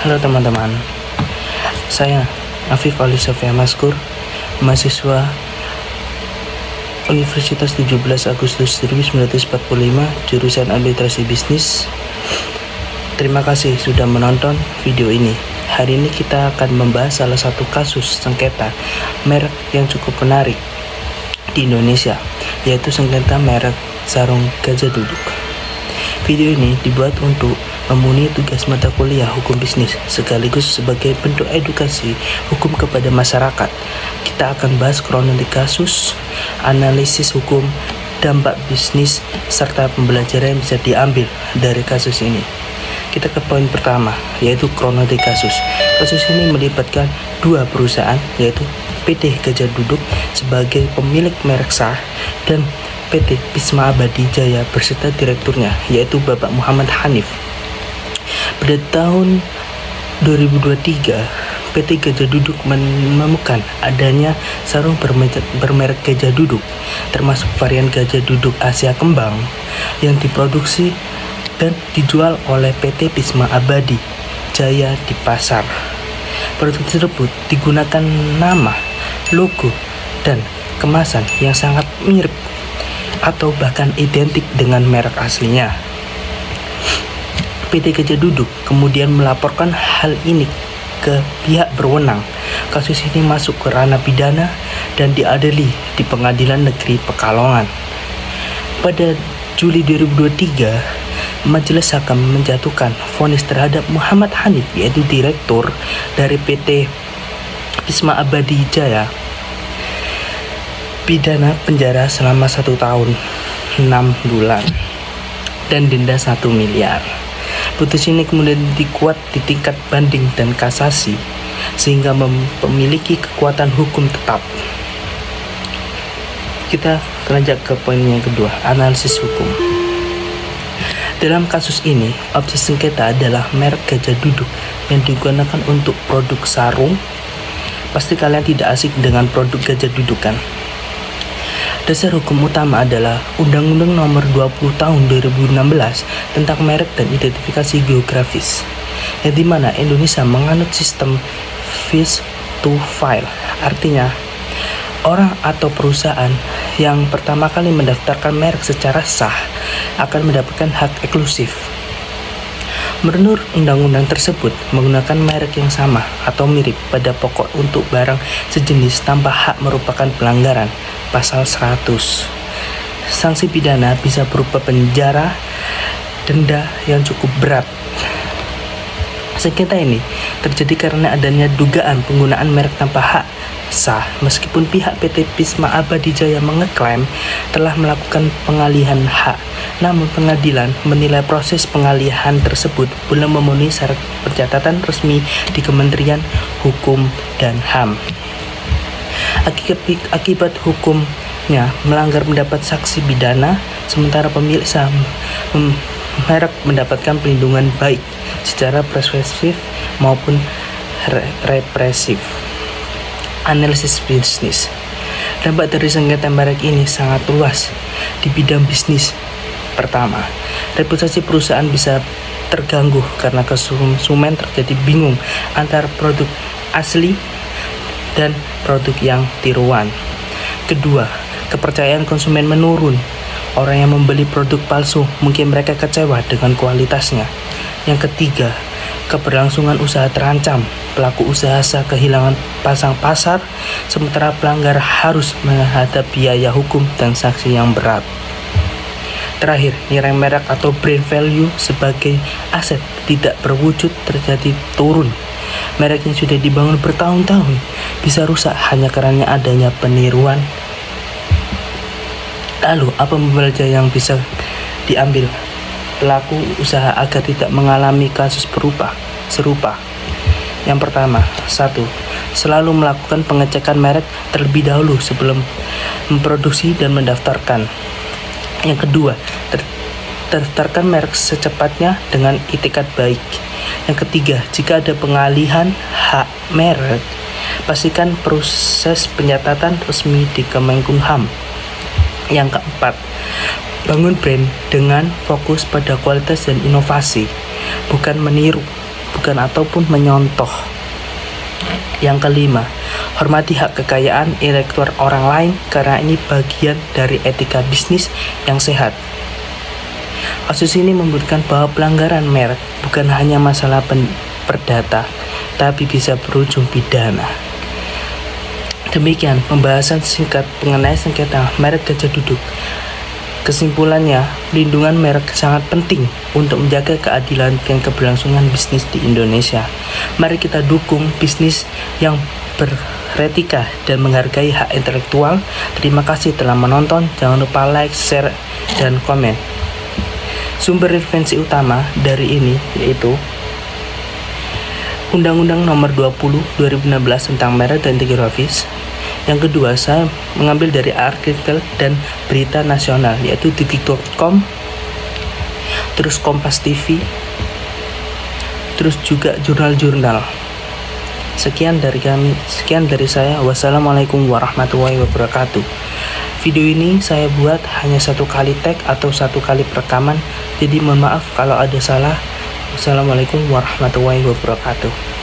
Halo teman-teman, saya Afif Ali Sofia Maskur, mahasiswa Universitas 17 Agustus 1945, jurusan Administrasi Bisnis. Terima kasih sudah menonton video ini. Hari ini kita akan membahas salah satu kasus sengketa merek yang cukup menarik di Indonesia, yaitu sengketa merek sarung gajah duduk. Video ini dibuat untuk memenuhi tugas mata kuliah hukum bisnis sekaligus sebagai bentuk edukasi hukum kepada masyarakat. Kita akan bahas kronologi kasus, analisis hukum, dampak bisnis, serta pembelajaran yang bisa diambil dari kasus ini. Kita ke poin pertama, yaitu kronologi kasus. Kasus ini melibatkan dua perusahaan, yaitu PT Gajah Duduk sebagai pemilik merek sah dan PT Bisma Abadi Jaya beserta direkturnya, yaitu Bapak Muhammad Hanif. Pada tahun 2023, PT Gajah Duduk menemukan adanya sarung bermerek Gajah Duduk, termasuk varian Gajah Duduk Asia Kembang, yang diproduksi dan dijual oleh PT Bisma Abadi Jaya di pasar. Produk tersebut digunakan nama, logo, dan kemasan yang sangat mirip atau bahkan identik dengan merek aslinya. PT Gajah Duduk kemudian melaporkan hal ini ke pihak berwenang. Kasus ini masuk ke ranah pidana dan diadili di Pengadilan Negeri Pekalongan. Pada Juli 2023, Majelis Hakim menjatuhkan vonis terhadap Muhammad Hanif, yaitu direktur dari PT Bisma Abadi Jaya, pidana penjara selama 1 tahun 6 bulan dan denda 1 miliar. Putus ini kemudian dikuat di tingkat banding dan kasasi sehingga memiliki kekuatan hukum tetap. Kita lanjut ke poin yang kedua, analisis hukum. Dalam kasus ini, objek sengketa adalah merek Gajah Duduk yang digunakan untuk produk sarung. Pasti kalian tidak asik dengan produk Gajah Duduk kan? Dasar hukum utama adalah Undang-Undang Nomor 20 Tahun 2016 tentang merek dan identifikasi geografis, yang dimana Indonesia menganut sistem fish to file. Artinya, orang atau perusahaan yang pertama kali mendaftarkan merek secara sah akan mendapatkan hak eksklusif. Menurut undang-undang tersebut, menggunakan merek yang sama atau mirip pada pokok untuk barang sejenis tanpa hak merupakan pelanggaran. Pasal 100. Sanksi pidana bisa berupa penjara, denda yang cukup berat. Sengketa ini terjadi karena adanya dugaan penggunaan merek tanpa hak sah, meskipun pihak PT Bisma Abadi Jaya mengeklaim telah melakukan pengalihan hak. Namun pengadilan menilai proses pengalihan tersebut belum memenuhi syarat pencatatan resmi di Kementerian Hukum dan HAM. Akibat hukumnya melanggar mendapat sanksi pidana, sementara pemilik saham merek mendapatkan perlindungan baik secara persuasif maupun represif. Analisis bisnis. Dampak dari sengketa merek ini sangat luas di bidang bisnis. Pertama, reputasi perusahaan bisa terganggu karena konsumen terjadi bingung antara produk asli dan produk yang tiruan. Kedua, kepercayaan konsumen menurun. Orang yang membeli produk palsu mungkin mereka kecewa dengan kualitasnya. Yang ketiga, keberlangsungan usaha terancam. Pelaku usaha kehilangan pasang pasar, sementara pelanggar harus menghadapi biaya hukum dan sanksi yang berat. Terakhir, nilai merek atau brand value sebagai aset tidak berwujud terjadi turun. Merek yang sudah dibangun bertahun-tahun bisa rusak hanya karena adanya peniruan. Lalu, apa pembelajaran yang bisa diambil pelaku usaha agar tidak mengalami kasus serupa? Yang pertama, 1. Selalu melakukan pengecekan merek terlebih dahulu sebelum memproduksi dan mendaftarkan. Yang kedua, daftarkan merek secepatnya dengan itikat baik. Yang ketiga, jika ada pengalihan hak merek, pastikan proses pencatatan resmi di Kemenkumham. Yang keempat, bangun brand dengan fokus pada kualitas dan inovasi, bukan meniru bukan ataupun menyontoh. Yang kelima, hormati hak kekayaan intelektual orang lain karena ini bagian dari etika bisnis yang sehat. Kasus ini membuktikan bahwa pelanggaran merek bukan hanya masalah perdata, tapi bisa berujung pidana. Demikian pembahasan singkat mengenai sengketa merek Gajah Duduk. Kesimpulannya, pelindungan merek sangat penting untuk menjaga keadilan dan keberlangsungan bisnis di Indonesia. Mari kita dukung bisnis yang beretika dan menghargai hak intelektual. Terima kasih telah menonton. Jangan lupa like, share, dan komen. Sumber referensi utama dari ini yaitu Undang-Undang Nomor 20 2016 tentang merek dan geografis. Yang kedua, saya mengambil dari artikel dan berita nasional yaitu detik.com, terus Kompas TV, terus juga jurnal-jurnal. Sekian dari saya. Wassalamualaikum warahmatullahi wabarakatuh. Video ini saya buat hanya satu kali tag atau satu kali perekaman, jadi mohon maaf kalau ada salah. Wassalamualaikum warahmatullahi wabarakatuh.